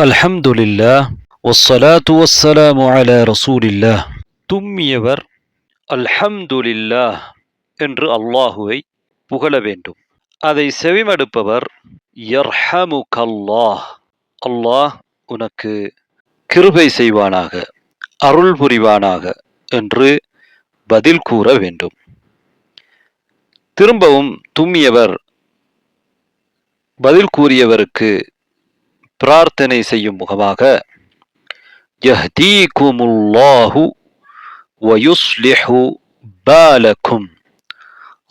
அல்ஹம்துலில்லாஹ் வஸ்ஸலாத்து வஸ்ஸலாமு அலா ரசூலில்லாஹ். தும்மியவர் அல்ஹம்துலில்லாஹ் என்று அல்லாஹுவை புகழ வேண்டும். அதை செவிமடுப்பவர் யர்ஹமுகல்லாஹ், அல்லாஹ் உனக்கு கிருபை செய்வானாக, அருள் புரிவானாக என்று பதில் கூற வேண்டும். திரும்பவும் தும்மியவர் பதில் கூறியவருக்கு பிரார்த்தனை செய்யும் முகமாக யஹ்தீகுமுல்லாஹு வயுஸ்லிஹு பாலக்கும்,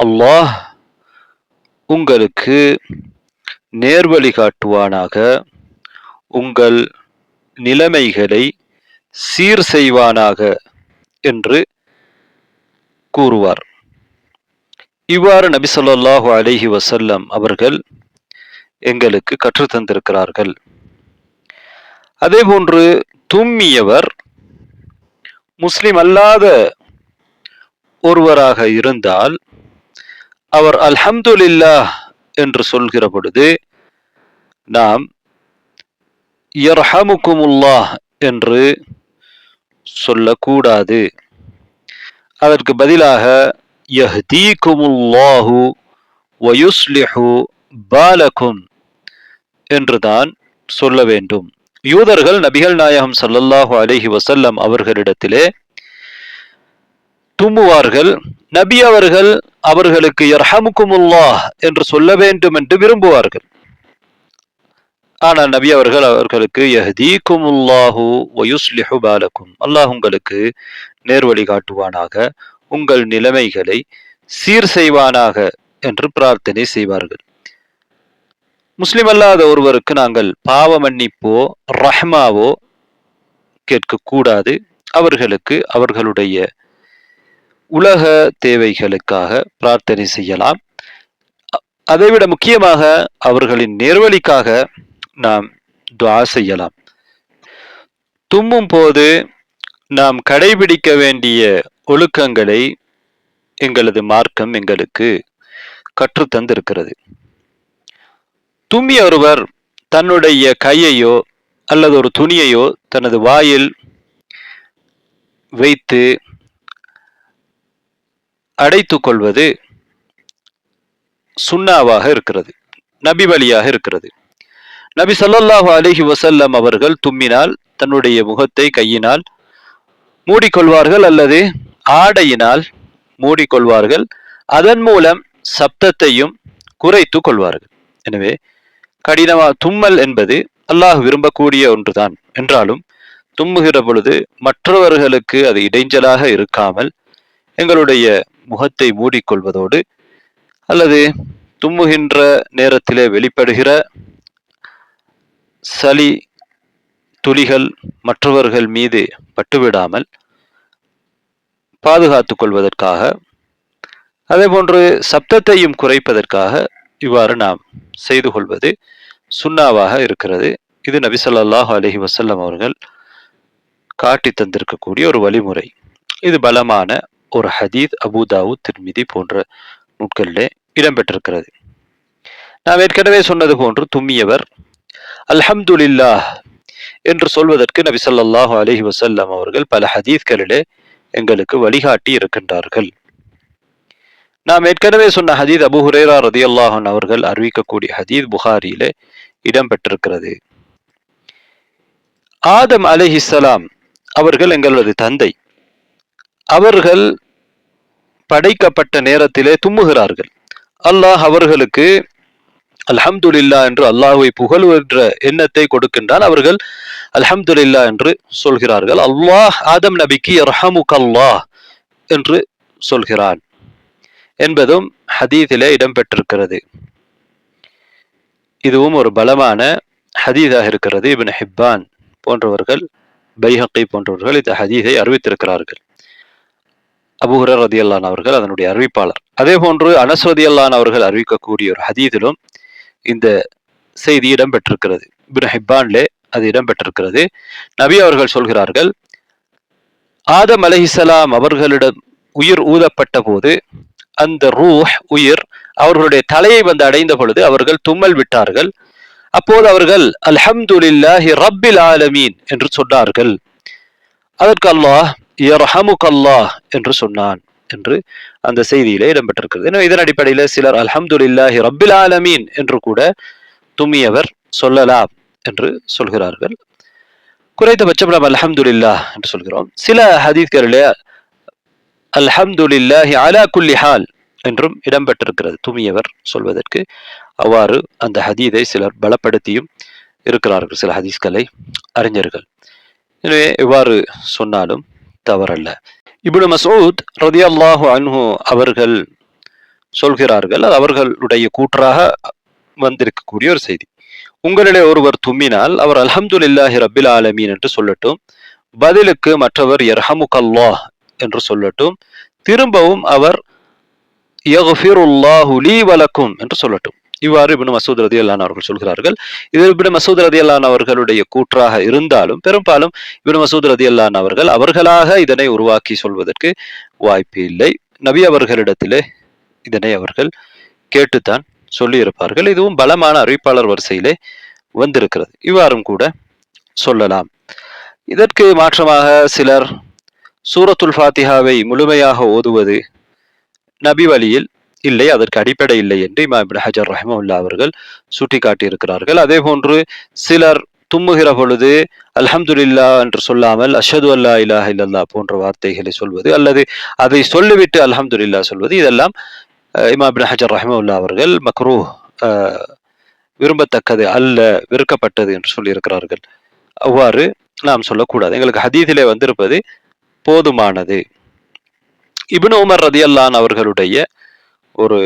அல்லாஹ் உங்களுக்கு நேர்வழி காட்டுவானாக, உங்கள் நிலைமைகளை சீர் செய்வானாக என்று கூறுவார். இவ்வாறு நபி ஸல்லல்லாஹு அலைஹி வஸல்லம் அவர்கள் எங்களுக்கு கற்றுத்தந்திருக்கிறார்கள். அதேபோன்று தும்மியவர் முஸ்லிம் அல்லாத ஒருவராக இருந்தால் அவர் அல்ஹம்துலில்லாஹ் என்று சொல்கிற பொழுது நாம் யர்ஹமுகுமுல்லாஹ் என்று சொல்லக்கூடாது. அதற்கு பதிலாக யஹ்தீகுமுல்லாஹு வயுஸ்லிஹு பாலக்கும் என்றுதான் சொல்ல வேண்டும். யூதர்கள் நபிகள் நாயகம் ஸல்லல்லாஹு அலைஹி வஸல்லம் அவர்களிடத்திலே தும்முவார்கள். நபி அவர்கள் அவர்களுக்கு யர்ஹமுகுமுல்லாஹ் என்று சொல்ல வேண்டும் என்று விரும்புவார்கள். ஆனால் நபி அவர்கள் அவர்களுக்கு யஹ்தீகுமுல்லாஹு வயுஸ்லிஹு பாலக்கும், அல்லாஹ் உங்களுக்கு நேர்வழி காட்டுவானாக, உங்கள் நிலைமைகளை சீர் செய்வானாக என்று பிரார்த்தனை செய்வார்கள். முஸ்லிம் அல்லாத ஒருவருக்கு நாங்கள் பாவ மன்னிப்போ ரஹ்மாவோ கேட்கக்கூடாது. அவர்களுக்கு அவர்களுடைய உலக தேவைகளுக்காக பிரார்த்தனை செய்யலாம். அதைவிட முக்கியமாக அவர்களின் நேர்வழிக்காக நாம் துஆ செய்யலாம். தும்மும் போது நாம் கடைபிடிக்க வேண்டிய ஒழுக்கங்களை எங்களது மார்க்கம் எங்களுக்கு கற்றுத்தந்திருக்கிறது. தும்மிய ஒருவர் தன்னுடைய கையையோ அல்லது ஒரு துணியையோ தனது வாயில் வைத்து அடைத்துக் கொள்வது சுன்னாவாக இருக்கிறது, நபி வழியாக இருக்கிறது. நபி ஸல்லல்லாஹு அலைஹி வஸல்லம் அவர்கள் தும்மினால் தன்னுடைய முகத்தை கையினால் மூடிக்கொள்வார்கள் அல்லது ஆடையினால் மூடிக்கொள்வார்கள். அதன் மூலம் சப்தத்தையும் குறைத்து கொள்வார்கள். எனவே தும்மல் என்பது அல்லாஹ் விரும்பக்கூடிய ஒன்றுதான். என்றாலும் தும்முகிற பொழுது மற்றவர்களுக்கு அது இடைஞ்சலாக இருக்காமல் எங்களுடைய முகத்தை மூடிக்கொள்வதோடு அல்லது தும்முகின்ற நேரத்திலே வெளிப்படுகிற சளி துளிகள் மற்றவர்கள் மீது பட்டுவிடாமல் பாதுகாத்துக் கொள்வதற்காக, அதேபோன்று சப்தத்தையும் குறைப்பதற்காக இவ்வாறு நாம் செய்து கொள்வது சுன்னாவாக இருக்கிறது. இது நபி ஸல்லல்லாஹு அலைஹி வஸல்லம் அவர்கள் காட்டி தந்திருக்கக்கூடிய ஒரு வழிமுறை. இது பலமான ஒரு ஹதீத் அபூ தாவூத், திர்மிதி போன்ற நூல்களிலே இடம்பெற்றிருக்கிறது. நாம் ஏற்கனவே சொன்னது போன்று தும்மியவர் அல்ஹம்துலில்லாஹ் என்று சொல்வதற்கு நபி ஸல்லல்லாஹு அலைஹி வஸல்லம் அவர்கள் பல ஹதீஸ்களிலே எங்களுக்கு வழிகாட்டி இருக்கின்றார்கள். நாம் ஏற்கனவே சொன்ன ஹதீத் அபூ ஹுரைரா ரலியல்லாஹு அன்ஹு அவர்கள் அறிவிக்கக்கூடிய ஹதீத் புகாரியிலே இடம்பெற்றிருக்கிறது. ஆதம் அலைஹிஸ்ஸலாம் அவர்கள் எங்களது தந்தை. அவர்கள் படைக்கப்பட்ட நேரத்திலே தும்முகிறார்கள். அல்லாஹ் அவர்களுக்கு அல்ஹம்துலில்லாஹ் என்று அல்லாஹ்வை புகழ்கின்ற எண்ணத்தை கொடுக்கின்றான். அவர்கள் அல்ஹம்துலில்லாஹ் என்று சொல்கிறார்கள். அல்லாஹ் ஆதம் நபிக்கு யர்ஹமுகல்லாஹ் என்று சொல்கிறான் என்பதும் ஹதீஸிலே இடம்பெற்றிருக்கிறது. இதுவும் ஒரு பலமான ஹதீஸாக இருக்கிறது. இப்னு ஹிப்பான் போன்றவர்கள், பைஹக்கி போன்றவர்கள் இந்த ஹதீஸை அறிவித்திருக்கிறார்கள். அபூ ஹுரைரா ரலியல்லாஹு அன்ஹு அவர்கள் அதனுடைய அறிவிப்பாளர். அதே போன்று அனஸ் ரலியல்லாஹு அன்ஹு அவர்கள் அறிவிக்கக்கூடிய ஒரு ஹதீஸிலும் இந்த செய்தி இடம்பெற்றிருக்கிறது. இப்னு ஹிப்பான்லே அது இடம்பெற்றிருக்கிறது. நபி அவர்கள் சொல்கிறார்கள், ஆதம் அலைஹிஸ்ஸலாம் அவர்களிடம் உயிர் ஊதப்பட்ட போது அந்த ரூஹ் உயிர் அவர்களுடைய தலையை வந்து அடைந்த பொழுது அவர்கள் தும்மல் விட்டார்கள். அப்போது அவர்கள் அல்ஹம்துலில்லாஹி ரப்பில் ஆலமீன் என்று சொன்னார்கள். அதற்கு அல்லாஹ் யர்ஹமுக அல்லாஹ் என்று சொன்னான் என்று அந்த செய்தியிலே இடம்பெற்றிருக்கிறது. எனவே இதன் அடிப்படையில் சிலர் அல்ஹம்துலில்லாஹி ரப்பில் ஆலமீன் என்று கூட தும்மியவர் சொல்லலாம் என்று சொல்கிறார்கள். குறைந்தபட்சம் நாம் அல்ஹம்துலில்லாஹ் என்று சொல்கிறோம். சில ஹதீஸ்களிலே அல்ஹம்துலில்லாஹி அலா குல்லி ஹால் என்றும் இடம்பெற்றிருக்கிறது தும்மியவர் சொல்வதற்கு. அவ்வாறு அந்த ஹதீதை சிலர் பலப்படுத்தியும் இருக்கிறார்கள், சில ஹதீஸ்களை அறிஞர்கள். எனவே இவ்வாறு சொன்னாலும் தவறல்ல. இப்னு மஸ்ஊத் ரலியல்லாஹு அன்ஹு அவர்கள் சொல்கிறார்கள், அது அவர்களுடைய கூற்றாக வந்திருக்கக்கூடிய ஒரு செய்தி. உங்களிலே ஒருவர் தும்மினால் அவர் அல்ஹம்துலில்லாஹி ரப்பில் ஆலமீன் என்று சொல்லட்டும், பதிலுக்கு மற்றவர் யர்ஹமுகல்லாஹ் என்று சொல்லட்டும், திரும்பவும் அவர் யக்ஃபிருல்லாஹு லீ வலக்கும் என்று சொல்லட்டும். இவ்வாறு இப்னு மஸ்ஊத் ரலியல்லாஹு அன்ஹு அவர்கள் சொல்கிறார்கள். இது இப்னு மஸ்ஊத் ரலியல்லாஹு அன்ஹு அவர்களுடைய கூற்றாக இருந்தாலும் பெரும்பாலும் இப்னு மஸ்ஊத் ரலியல்லாஹு அன்ஹு அவர்கள் அவர்களாக இதனை உருவாக்கி சொல்வதற்கு வாய்ப்பு இல்லை. நபி அவர்களிடத்திலே இதனை அவர்கள் கேட்டுத்தான் சொல்லி இருப்பார்கள். இதுவும் பலமான அறிவிப்பாளர் வரிசையிலே வந்திருக்கிறது. இவ்வாறும் கூட சொல்லலாம். இதற்கு மாற்றமாக சிலர் சூரத்துல் ஃபாத்திஹாவை முழுமையாக ஓதுவது நபி வழியில் இல்லை, அதற்கு அடிப்படை இல்லை என்று இமாம் இப்னு ஹஜர் ரஹ்மத்துல்லாஹி அவர்கள் சுட்டிக்காட்டி இருக்கிறார்கள். அதே போன்று சிலர் தும்முகிற பொழுது அல்ஹம்துலில்லாஹ் என்று சொல்லாமல் அஷ்ஹது அல்லா இலாஹ இல்லல்லாஹ் போன்ற வார்த்தைகளை சொல்வது, அல்லது அதை சொல்லிவிட்டு அல்ஹம்துலில்லாஹ் சொல்வது, இதெல்லாம் இமாம் இப்னு ஹஜர் ரஹ்மத்துல்லாஹி அவர்கள் மக்ரூஹ், விரும்பத்தக்கது அல்ல, வெறுக்கப்பட்டது என்று சொல்லியிருக்கிறார்கள். அவ்வாறு நாம் சொல்லக்கூடாது. எங்களுக்கு ஹதீஸிலே வந்திருப்பது போதுமானது. இப்னு உமர் ரலியல்லாஹு அன்ஹு அவர்களுடைய ஒரு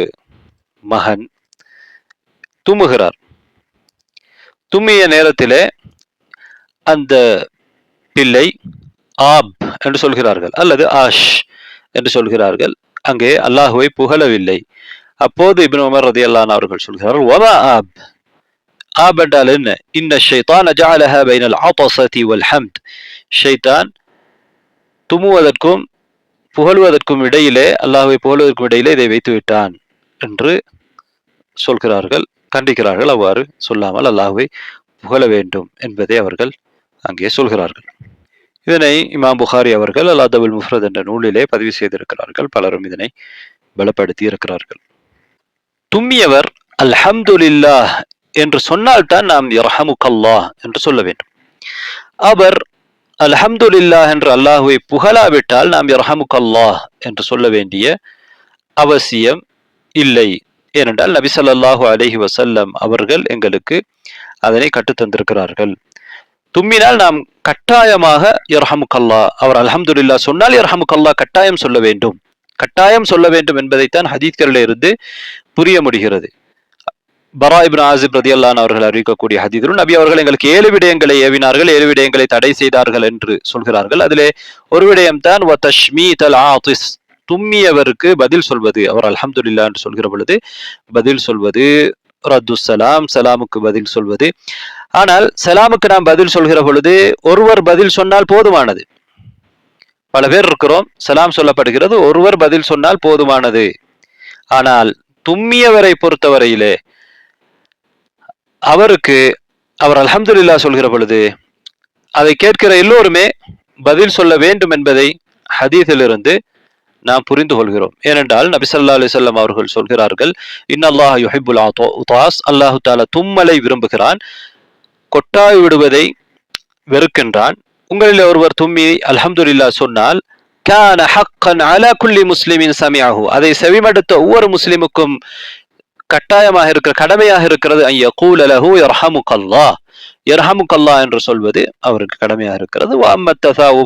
மகன் தும்முகிறார். தும்மிய நேரத்திலே அந்த பிள்ளை ஆப் என்று சொல்கிறார்கள் அல்லது ஆஷ் என்று சொல்கிறார்கள். அங்கே அல்லாஹுவை புகழவில்லை. அப்போது இப்னு உமர் ரலியல்லாஹு அன்ஹு அவர்கள் சொல்கிறார்கள், வமா ஆப், ஆப் என்றால் என்ன? இன்ன ஷைத்தான ஜஅலஹா பைனல் ஆதஸதி வல் ஹம்த், ஷைத்தான் தும்முவதற்கும் புகழ்வதற்கும் இடையிலே, அல்லாஹ்வை புகழ்வதற்கும் இடையிலே இதை வைத்து விட்டான் என்று சொல்கிறார்கள், கண்டிக்கிறார்கள். அவ்வாறு சொல்லாமல் அல்லாஹ்வை புகழ வேண்டும் என்பதை அவர்கள் அங்கே சொல்கிறார்கள். இதனை இமாம் புகாரி அவர்கள் அல் அதபுல் முஃப்ரத் என்ற நூலிலே பதிவு செய்திருக்கிறார்கள். பலரும் இதனை பலப்படுத்தி இருக்கிறார்கள். தும்மியவர் அல்ஹம்துலில்லாஹ் என்று சொன்னால்தான் நாம் யர்ஹமுகல்லாஹ் என்று சொல்ல வேண்டும். அவர் அல்ஹம்துலில்லாஹ் என்று அல்லாஹுவை புகழாவிட்டால் நாம் யர்ஹமுகல்லாஹ் என்று சொல்ல வேண்டிய அவசியம் இல்லை. ஏனென்றால் நபி ஸல்லல்லாஹு அலைஹி வஸல்லம் அவர்கள் எங்களுக்கு அதனை கற்றுத்தந்திருக்கிறார்கள். தும்மினால் நாம் கட்டாயமாக யர்ஹமுகல்லாஹ், அவர் அல்ஹம்துலில்லாஹ் சொன்னால் யர்ஹமுகல்லாஹ் கட்டாயம் சொல்ல வேண்டும். கட்டாயம் சொல்ல வேண்டும் என்பதைத்தான் ஹதீஸ்களில் இருந்து புரிய முடிகிறது. பரா இப்னு ஆசிப் ரலியல்லாஹு அன்ஹு அவர்கள் அறிவிக்கக்கூடிய ஹதீஸில் நபி அவர்கள் எங்களுக்கு 7 விடயங்களை ஏவினார்கள், 7 விடயங்களை தடை செய்தார்கள் என்று சொல்கிறார்கள். அதிலே ஒரு விடயம்தான் வ தஷ்மீதல் ஆதிஸ், தும்மியவருக்கு பதில் சொல்வது. அவர் அல்ஹம்துலில்லாஹ் என்று சொல்கிற பொழுது பதில் சொல்வது, ரத்து சலாம், சலாமுக்கு பதில் சொல்வது. ஆனால் சலாமுக்கு நாம் பதில் சொல்கிற பொழுது ஒருவர் பதில் சொன்னால் போதுமானது. பல பேர் இருக்கிறோம், சலாம் சொல்லப்படுகிறது, ஒருவர் பதில் சொன்னால் போதுமானது. ஆனால் தும்மியவரை பொறுத்தவரையிலே அவருக்கு அவர் அல்ஹம்துலில்லாஹ் சொல்கிற பொழுது அதை கேட்கிற எல்லோருமே பதில் சொல்ல வேண்டும் என்பதை ஹதீஸிலிருந்து நாம் புரிந்து கொள்கிறோம். ஏனென்றால் நபி ஸல்லல்லாஹு அலைஹி வஸல்லம் அவர்கள் சொல்கிறார்கள், இன்னல்லாஹ யுஹிப்புல் உதாஸ், அல்லாஹு தஆலா தும்மலை விரும்புகிறான், கொட்டாய் விடுவதை வெறுக்கின்றான். உங்களில் ஒருவர் தும்மி அல்ஹம்துலில்லாஹ் சொன்னால் கான ஹக்கன் அலா குல்லி முஸ்லிமின் சமிஅஹு, அதை செவிமடுத்த ஒவ்வொரு முஸ்லிமுக்கும் கட்டாயமாக இருக்கிற, கடமையாக இருக்கிறது, அன் யகூல லஹு யர்ஹமுகல்லாஹ், யர்ஹமுகல்லாஹ் என்று சொல்வது அவருக்கு கடமையாக இருக்கிறது. வ அம்மத் தஸாவு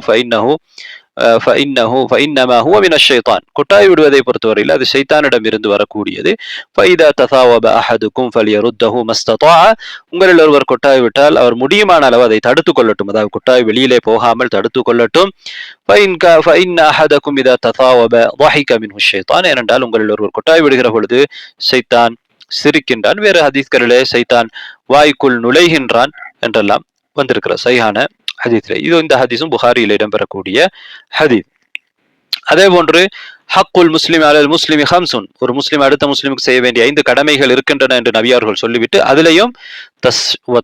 ஃபஇன்னமா ஹுவ மினஷ் ஷைத்தான், கொட்டாய் விடுவதை பொறுத்தவரையில் அது ஷைத்தானிடம் இருந்து வரக்கூடியது. ஃபஇதா தஸாவப அஹதுக்கும் ஃபல்யருத்தஹு மஸ்ததாஅ, உங்களில் ஒருவர் கொட்டாய் விட்டால் அவர் முடியுமான அளவு அதை தடுத்துக் கொள்ளட்டும், அதாவது கொட்டாய் வெளியிலே போகாமல் தடுத்துக் கொள்ளட்டும். ஃபஇன்ன அஹதக்கும் இதா தஸாவப ضحك منه الشيطان, ஏனென்றால் உங்களில் ஒருவர் கொட்டாய் விடுகிற பொழுது ஷைத்தான் சிரிக்கின்றான். வேறு ஹதீஸ்களிலே ஷைத்தான் வாய்க்குள் நுழைகின்றான் என்றெல்லாம் வந்திருக்கிற சஹீஹான ஹதீஸிலே. இது இந்த ஹதீஸும் புகாரியில் இடம்பெறக்கூடிய ஹதீஸ். அதே போன்று ஹக்குல் முஸ்லிம் அலல் முஸ்லிமி ஹம்சுன், ஒரு முஸ்லிம் அடுத்த முஸ்லிமுக்கு செய்ய வேண்டிய 5 கடமைகள் இருக்கின்றன என்று நபி அவர்கள் சொல்லிவிட்டு அதிலையும்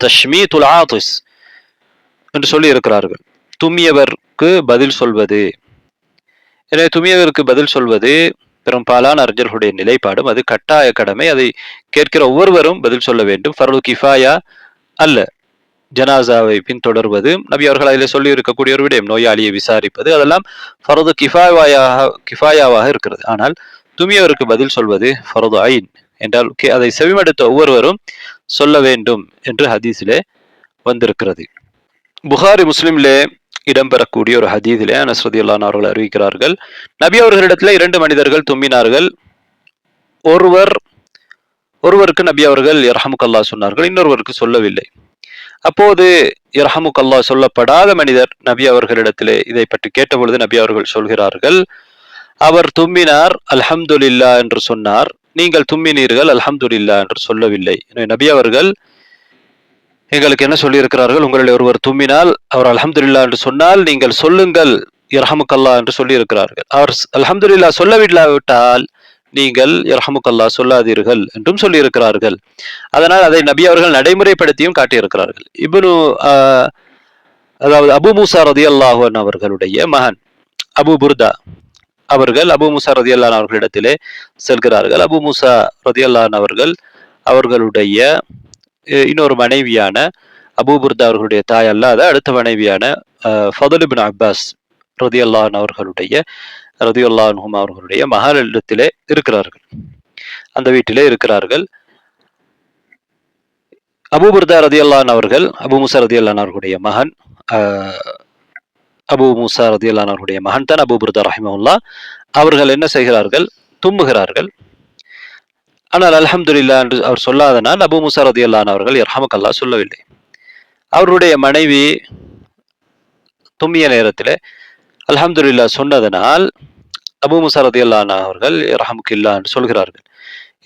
தஷ்மீதுல் ஆதிஸ் என்று சொல்லி இருக்கிறார்கள். தும்மியவருக்கு பதில் சொல்வது. எனவே தும்மியவருக்கு பதில் சொல்வது பெரும்பாலான அறிஞர்களுடைய நிலைப்பாடும் அது கட்டாய கடமை. அதை கேட்கிற ஒவ்வொருவரும் பதில் சொல்ல வேண்டும். ஃபர்து கிஃபாயா அல்ல. ஜனாசாவை பின்தொடர்வது நபி அவர்கள் அதில் சொல்லி இருக்கக்கூடிய ஒரு விடயம், நோயாளியை விசாரிப்பது, அதெல்லாம் ஃபர்து கிஃபாயாவாக இருக்கிறது. ஆனால் துமியவருக்கு பதில் சொல்வது ஃபர்து ஐன் என்றால் அதை செவிமடுத்த ஒவ்வொருவரும் சொல்ல வேண்டும் என்று ஹதீஸிலே வந்திருக்கிறது. புகாரி முஸ்லிம்லே இடம்பெறக்கூடிய ஒரு ஹதீஸிலே அனஸ் ரலியல்லாஹு அன்ஹு அவர்கள் அறிவிக்கிறார்கள், நபி அவர்களிடத்தில் 2 மனிதர்கள் தும்மினார்கள். ஒருவருக்கு நபி அவர்கள் யர்ஹமுக்கல்லாஹ் சொன்னார்கள், இன்னொருவருக்கு சொல்லவில்லை. அப்போது யர்ஹமுக்கல்லாஹ் சொல்லப்படாத மனிதர் நபி அவர்களிடத்திலே இதை பற்றி கேட்டபொழுது நபி அவர்கள் சொல்கிறார்கள், அவர் தும்மினார் அல்ஹம்துலில்லாஹ் என்று சொன்னார், நீங்கள் தும்மினீர்கள் அல்ஹம்துலில்லாஹ் என்று சொல்லவில்லை. எனவே நபி அவர்கள் எங்களுக்கு என்ன சொல்லி இருக்கிறார்கள், உங்களில் ஒருவர் தும்மினால் அவர் அல்ஹம்துலில்லாஹ் என்று சொன்னால் நீங்கள் சொல்லுங்கள் யர்ஹமுக்கல்லாஹ் என்று சொல்லி இருக்கிறார்கள். அவர் அல்ஹம்துலில்லாஹ் சொல்லவிடாவிட்டால் நீங்கள் யர்ஹமுக்கல்லாஹ் சொல்லாதீர்கள் என்றும் சொல்லி இருக்கிறார்கள். அதனால் அதை நபி அவர்கள் நடைமுறைப்படுத்தியும் காட்டியிருக்கிறார்கள். அதாவது அபு மூசா ரலியல்லாஹு அன்ஹு அவர்களுடைய மகன் அபு புர்தா அவர்கள் அபு மூசா ரலியல்லாஹு அன்ஹு அவர்களிடத்திலே செல்கிறார்கள். அபு மூசா ரலியல்லாஹு அன்ஹு அவர்கள் அவர்களுடைய இன்னொரு மனைவியான அபு புர்தா அவர்களுடைய தாய் அல்லாத அடுத்த மனைவியான ஃபதுல் இப்னு அப்பாஸ் ரலியல்லாஹு அன்ஹு அவர்களுடைய மகளிடத்திலே இருக்கிறார்கள். அந்த வீட்டிலே இருக்கிறார்கள். அபு புர்தா ரலியல்லாஹு அன்ஹு அவர்கள் அபு மூசா ரலியல்லாஹு அன்ஹு அவர்களுடைய மகன் அபு மூசா ரலியல்லாஹு அன்ஹு அவர்களுடைய மகன் தான் அபு புர்தா ரஹிமஹுல்லாஹ். அவர்கள் என்ன செய்கிறார்கள், தும்முகிறார்கள். ஆனால் அல்ஹம்துலில்லாஹ் என்று அவர் சொல்லாதனால் அபு மூசா ரலியல்லாஹு அன்ஹு அவர்கள் யர்ஹமுக்கல்லாஹ் சொல்லவில்லை. அவருடைய மனைவி தும்மிய நேரத்திலே அல்ஹம்துலில்லாஹ் சொன்னதனால் அபு மூசா ரலியல்லாஹு அன்ஹு அவர்கள் யர்ஹமுக்கில்லாஹ் என்று சொல்கிறார்கள்.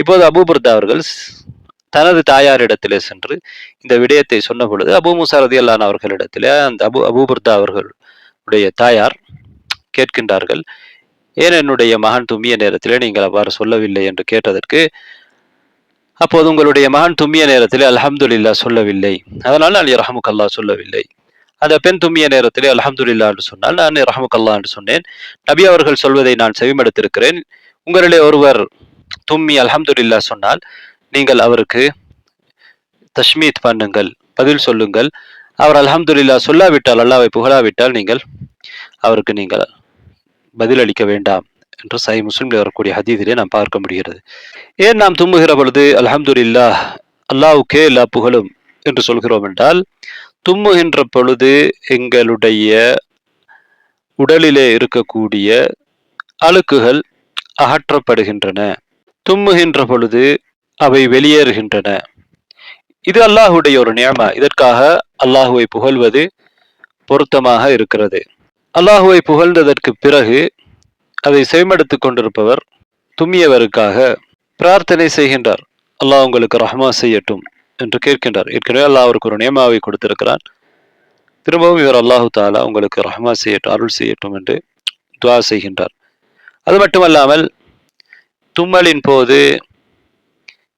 இப்போது அபு புர்தா அவர்கள் தனது தாயாரிடத்திலே சென்று இந்த விடயத்தை சொன்ன பொழுது அபு மூசா ரலியல்லாஹு அன்ஹு அவர்களிடத்திலே அந்த அபு புர்தா அவர்களுடைய தாயார் கேட்கின்றார்கள், ஏன் என்னுடைய மகன் தும்மிய நேரத்திலே நீங்கள் அவ்வாறு சொல்லவில்லை என்று கேட்டதற்கு, அப்போது உங்களுடைய மகன் தும்மிய நேரத்திலே அல்ஹம்துலில்லாஹ் சொல்லவில்லை, அதனால் நான் யர்ஹமுக்கல்லாஹ் சொல்லவில்லை. அந்த பெண் தும்மிய நேரத்திலே அல்ஹம்துலில்லாஹ் என்று சொன்னால் நான் யர்ஹமுக்கல்லாஹ் என்று சொன்னேன். நபி அவர்கள் சொல்வதை நான் செவிமடுத்திருக்கிறேன். உங்களிலே ஒருவர் தும்மி அல்ஹம்துலில்லாஹ் சொன்னால் நீங்கள் அவருக்கு தஷ்மீத் பண்ணுங்கள், பதில் சொல்லுங்கள். அவர் அல்ஹம்துலில்லாஹ் சொல்லாவிட்டால், அல்லாஹ்வை புகழாவிட்டால் நீங்கள் அவருக்கு நீங்கள் பதிலளிக்க வேண்டாம் என்று சஹீஹ் முஸ்லிம்ல வரக்கூடிய ஹதீஸிலே நாம் பார்க்க முடிகிறது. ஏன் நாம் தும்முகிற பொழுது அல்ஹம்துலில்லாஹ் அல்லாஹ்வுக்கே எல்லா புகழும் என்று சொல்கிறோம் என்றால், தும்முகின்ற பொழுது எங்களுடைய உடலிலே இருக்கக்கூடிய அழுக்குகள் அகற்றப்படுகின்றன. தும்முகின்ற பொழுது அவை வெளியேறுகின்றன. இது அல்லாஹுடைய ஒரு நியமா. இதற்காக அல்லாஹுவை புகழ்வது பொருத்தமாக இருக்கிறது. அல்லாஹுவை புகழ்ந்ததற்கு பிறகு அதை செவிமடுத்துக் கொண்டிருப்பவர் தும்மியவருக்காக பிரார்த்தனை செய்கின்றார், அல்லாஹ் உங்களுக்கு ரஹ்மா செய்யட்டும் என்று கேட்கின்றார். ஏற்கனவே அல்லாஹ் அவருக்கு ஒரு நியமாவை கொடுத்திருக்கிறான். திரும்பவும் இவர் அல்லாஹு தாலா உங்களுக்கு ரஹ்மா செய்யட்டும், அருள் செய்யட்டும் என்று துஆ செய்கின்றார். அது மட்டுமல்லாமல் தும்மலின் போது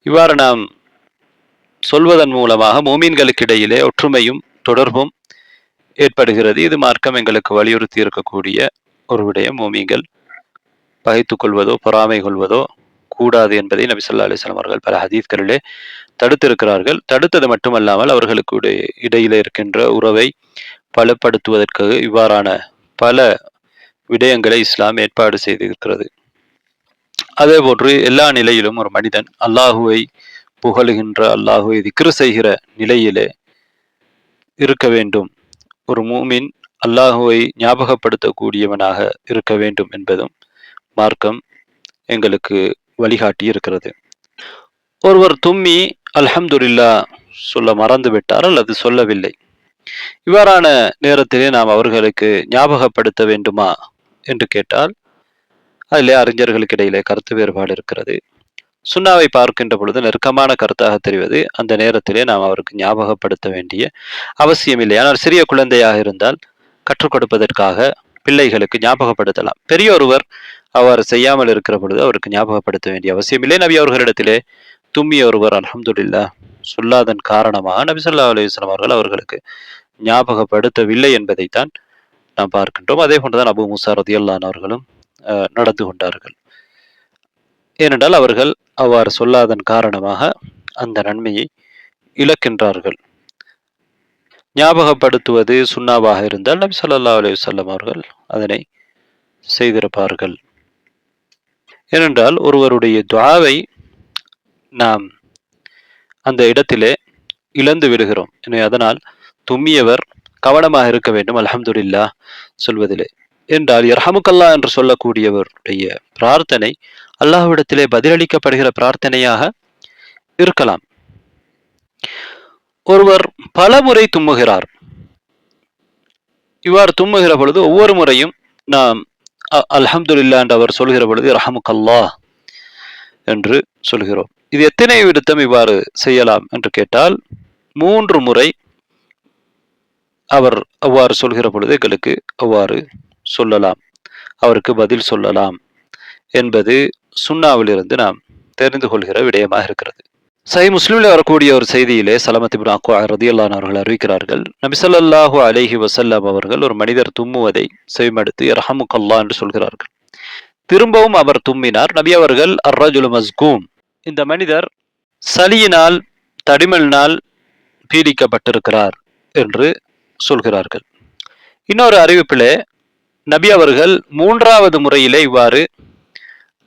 இவ்வாறு நாம் சொல்வதன் மூலமாக மோமீன்களுக்கு இடையிலே ஒற்றுமையும் தொடர்பும் ஏற்படுகிறது. இது மார்க்கம் எங்களுக்கு வலியுறுத்தி இருக்கக்கூடிய ஒரு விடயம். மோமீன்கள் பகைத்துக் கொள்வதோ பொறாமை கொள்வதோ கூடாது என்பதை நபி ஸல்லல்லாஹு அலைஹி வஸல்லம் அவர்கள் பல ஹதீஸ்களிலே தடுத்திருக்கிறார்கள். தடுத்தது மட்டுமல்லாமல் அவர்களுக்கு இடையிலே இருக்கின்ற உறவை பலப்படுத்துவதற்கு இவ்வாறான பல விடயங்களை இஸ்லாம் ஏற்பாடு செய்திருக்கிறது. அதே போன்று எல்லா நிலையிலும் ஒரு மனிதன் அல்லாஹுவை புகழுகின்ற, அல்லாஹுவை திக்ர் செய்கிற நிலையிலே இருக்க வேண்டும். ஒரு மூமின் அல்லாஹுவை ஞாபகப்படுத்தக்கூடியவனாக இருக்க வேண்டும் என்பதும் மார்க்கம் எங்களுக்கு வழிகாட்டி இருக்கிறது. ஒருவர் தும்மி அல்ஹம்துலில்லாஹ் சொல்ல மறந்து விட்டார் அல்லது சொல்லவில்லை. இவ்வாறான நேரத்திலே நாம் அவர்களுக்கு ஞாபகப்படுத்த வேண்டுமா என்று கேட்டால், அதிலே அறிஞர்களுக்கு இடையிலே கருத்து வேறுபாடு இருக்கிறது. சுன்னாவை பார்க்கின்ற பொழுது நெருக்கமான கருத்தாக தெரிவது, அந்த நேரத்திலே நாம் அவருக்கு ஞாபகப்படுத்த வேண்டிய அவசியம் இல்லை. ஆனால் சிறிய குழந்தையாக இருந்தால் கற்றுக் கொடுப்பதற்காக பிள்ளைகளுக்கு ஞாபகப்படுத்தலாம். பெரியோருவர் அவர் செய்யாமல் இருக்கிற பொழுது அவருக்கு ஞாபகப்படுத்த வேண்டிய அவசியம் இல்லை. நபி அவர்களிடத்திலே தும்மிய ஒருவர் அல்ஹம்துலில்லாஹ் சொல்லாதன் காரணமாக நபி ஸல்லல்லாஹு அலைஹி வஸல்லம் அவர்கள் அவர்களுக்கு ஞாபகப்படுத்தவில்லை என்பதைத்தான் நாம் பார்க்கின்றோம். அதே போன்றுதான் அபூ மூஸா ரலியல்லாஹு அன்ஹு அவர்களும் நடந்து கொண்டார்கள். ஏனென்றால் அவர்கள் அவ்வாறு சொல்லாதன் காரணமாக அந்த நன்மையை இழக்கின்றார்கள். ஞாபகப்படுத்துவது சுன்னாவாக இருந்தால் நபி ஸல்லல்லாஹு அலைஹி வஸல்லம் அவர்கள் அதனை செய்திருப்பார்கள். ஏனென்றால் ஒருவருடைய துஆவை நாம் அந்த இடத்திலே இழந்து விடுகிறோம். எனவே அதனால் தும்மியவர் கவனமாக இருக்க வேண்டும் அல்ஹம்துலில்லாஹ் சொல்வதிலே. என்றால் யர்ஹமுக்கல்லாஹ் என்று சொல்லக்கூடியவருடைய பிரார்த்தனை அல்லாஹ்விடத்திலே பதிலளிக்கப்படுகிற பிரார்த்தனையாக இருக்கலாம். ஒருவர் பல முறை தும்முகிறார். இவ்வாறு தும்முகிற பொழுது ஒவ்வொரு முறையும் நாம் அல்ஹம்துலில்லாஹ் என்று அவர் சொல்கிற பொழுது ரஹமுக்கல்லாஹ் என்று சொல்கிறோம். இது எத்தனை விடுத்தம் இவ்வாறு செய்யலாம் என்று கேட்டால் 3 முறை அவர் அவ்வாறு சொல்கிற பொழுது எங்களுக்கு அவ்வாறு சொல்லலாம், அவருக்கு பதில் சொல்லலாம் என்பது சுன்னாவிலிருந்து நாம் தெரிந்து கொள்கிற விடயமாக இருக்கிறது. சஹீஹ் முஸ்லிமில் வரக்கூடிய ஒரு செய்தியிலே ஸலமத் இப்னு அக்வா ரலியல்லாஹு அன்ஹு அவர்கள் அறிவிக்கிறார்கள், நபி ஸல்லல்லாஹு அலைஹி வஸல்லம் அவர்கள் ஒரு மனிதர் தும்முவதை செவிமடுத்து யர்ஹமுக்கல்லாஹ் என்று சொல்கிறார்கள். திரும்பவும் அவர் தும்மினார். நபி அவர்கள் அர்ரஜுலு மஸ்கூம், இந்த மனிதர் சளியினால் தடிமலினால் பீடிக்கப்பட்டிருக்கிறார் என்று சொல்கிறார்கள். இன்னொரு அறிவிப்பிலே நபி அவர்கள் 3வது முறையிலே இவ்வாறு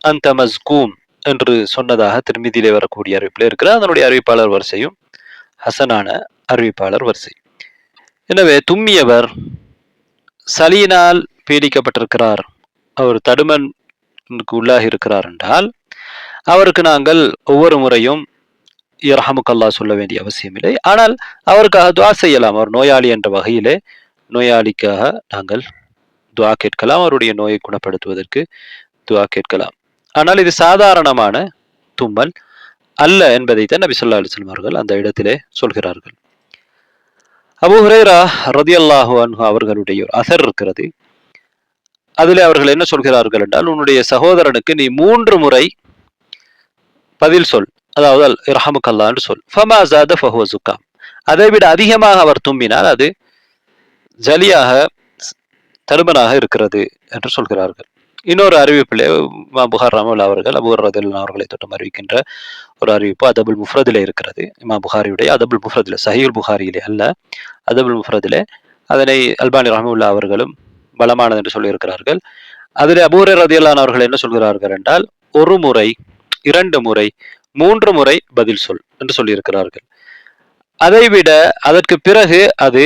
அந்த மஸ்கூம் என்று சொன்னதாக திருமிதியிலே வரக்கூடிய அறிவிப்பிலே இருக்கிறார். அதனுடைய அறிவிப்பாளர் வரிசையும் ஹசனான அறிவிப்பாளர் வரிசை. எனவே தும்மியவர் சளியினால் பீடிக்கப்பட்டிருக்கிறார், அவர் தடுமனுக்கு உள்ளாகி இருக்கிறார் என்றால் அவருக்கு நாங்கள் ஒவ்வொரு முறையும் யர்ஹமுக்கல்லாஹ் சொல்ல வேண்டிய அவசியம் இல்லை. ஆனால் அவருக்காக துஆ செய்யலாம். அவர் நோயாளி என்ற வகையிலே நோயாளிக்காக நாங்கள் துஆ கேட்கலாம், அவருடைய நோயை குணப்படுத்துவதற்கு துஆ கேட்கலாம். ஆனால் இது சாதாரணமான தும்மல் அல்ல என்பதைத்தான் நபி ஸல்லல்லாஹு அலைஹி வஸல்லம் அவர்கள் அந்த இடத்திலே சொல்கிறார்கள். அபூ ஹுரைரா ரலியல்லாஹு அன்ஹு அவர்களுடைய ஒரு அஸர் இருக்கிறது. அதிலே அவர்கள் என்ன சொல்கிறார்கள் என்றால், உன்னுடைய சகோதரனுக்கு நீ 3 முறை பதில் சொல், அதாவது இரஹமுக்கல்லாஹ் என்று சொல். ஃபமா ஸாத ஃபஹுவ ஸுகாம், அதைவிட அதிகமாக அவர் தும்பினால் அது ஜலியாக தடுமனாக இருக்கிறது என்று சொல்கிறார்கள். இன்னொரு அறிவிப்பிலே இமாம் புகாரி ரஹ்மத்துல்லாஹி அவர்கள் அபூ ஹுரைரா ரலியல்லாஹு அன்ஹு அவர்களை தொட்டு அறிவிக்கின்ற ஒரு அறிவிப்பு அதபுல் முஃப்ரதிலே இருக்கிறது. இமாம் புகாரியுடைய அதபுல் முஃப்ரதிலே, சஹீஹுல் புகாரியிலே அல்ல, அதபுல் முஃப்ரதிலே. அதனை அல்பானி ரஹ்மத்துல்லாஹி அவர்களும் பலமானது என்று சொல்லியிருக்கிறார்கள். அதிலே அபூ ஹுரைரா ரலியல்லாஹு அன்ஹு அவர்கள் என்ன சொல்கிறார்கள் என்றால், 1 முறை, 2 முறை, 3 முறை பதில் சொல் என்று சொல்லியிருக்கிறார்கள். அதைவிட அதற்கு பிறகு அது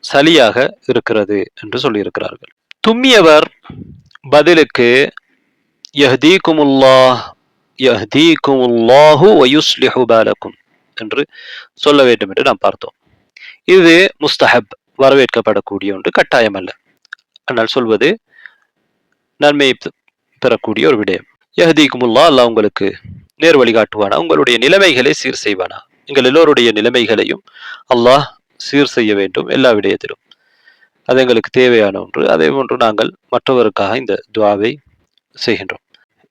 சலியாக இருக்கிறது என்று சொல்லியிருக்கிறார்கள். தும்மியவர் பதிலுக்கு யஹ்தீகுமுல்லாஹ் யஹ்தீகுமுல்லாஹு வ யுஸ்லிஹு பாலக்கும் என்று சொல்ல வேண்டும் என்று நாம் பார்த்தோம். இது முஸ்தஹப், வரவேற்கப்படக்கூடிய ஒன்று, கட்டாயம் அல்ல. ஆனால் சொல்வது நன்மையை பெறக்கூடிய ஒரு விடயம். யஹ்தீகுமுல்லாஹ், அல்லாஹ் உங்களுக்கு நேர் வழிகாட்டுவானா, உங்களுடைய நிலைமைகளை சீர் செய்வானா. எங்கள் எல்லோருடைய நிலைமைகளையும் அல்லாஹ் சீர் செய்ய வேண்டும் எல்லா விடயத்திலும். அது எங்களுக்கு தேவையான ஒன்று. அதே போன்று நாங்கள் மற்றவருக்காக இந்த துஆவை செய்கின்றோம்.